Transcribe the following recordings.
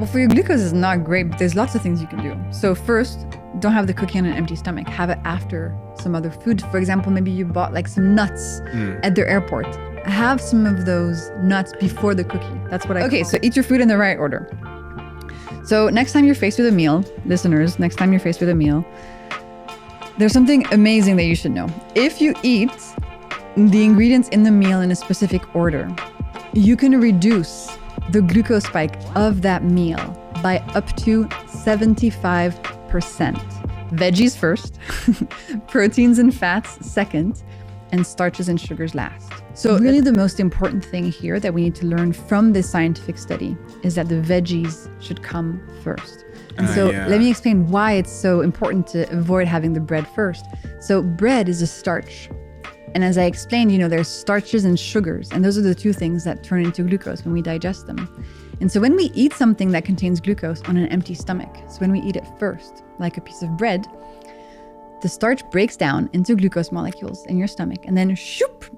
Well, for your glucose, it's not great, but there's lots of things you can do. So first, don't have the cookie on an empty stomach. Have it after some other food. For example, maybe you bought like some nuts at the airport. Have some of those nuts before the cookie. That's what I Okay, so eat your food in the right order. So next time you're faced with a meal, listeners, next time you're faced with a meal, there's something amazing that you should know. If you eat the ingredients in the meal in a specific order, you can reduce the glucose spike of that meal by up to 75%. Veggies first, proteins and fats second, and starches and sugars last. So really the most important thing here that we need to learn from this scientific study is that the veggies should come first. And so let me explain why it's so important to avoid having the bread first. So bread is a starch. And as I explained, there's starches and sugars, and those are the two things that turn into glucose when we digest them. And so when we eat something that contains glucose on an empty stomach, so when we eat it first, like a piece of bread, the starch breaks down into glucose molecules in your stomach and then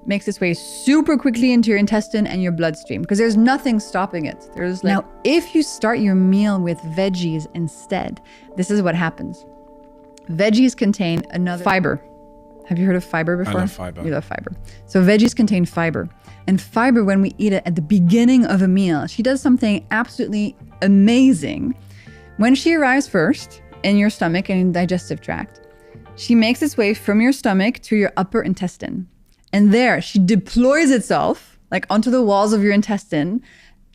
makes its way super quickly into your intestine and your bloodstream because there's nothing stopping it. Now, if you start your meal with veggies instead, this is what happens. Veggies contain another fiber. Have you heard of fiber before? I love fiber. You love fiber. So veggies contain fiber. And fiber, when we eat it at the beginning of a meal, she does something absolutely amazing. When she arrives first in your stomach and in the digestive tract, she makes its way from your stomach to your upper intestine. And there, she deploys itself like onto the walls of your intestine,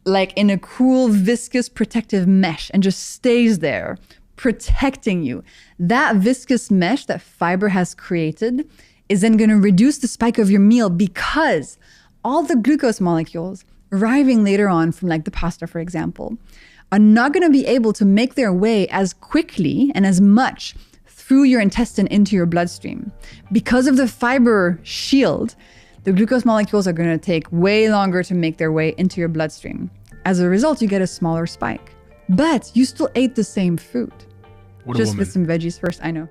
like in a cool, viscous, protective mesh, and just stays there, protecting you. That viscous mesh that fiber has created is then going to reduce the spike of your meal because all the glucose molecules arriving later on from like the pasta, for example, are not going to be able to make their way as quickly and as much through your intestine into your bloodstream. Because of the fiber shield, the glucose molecules are going to take way longer to make their way into your bloodstream. As a result, you get a smaller spike. But you still ate the same food. What just with some veggies first, I know.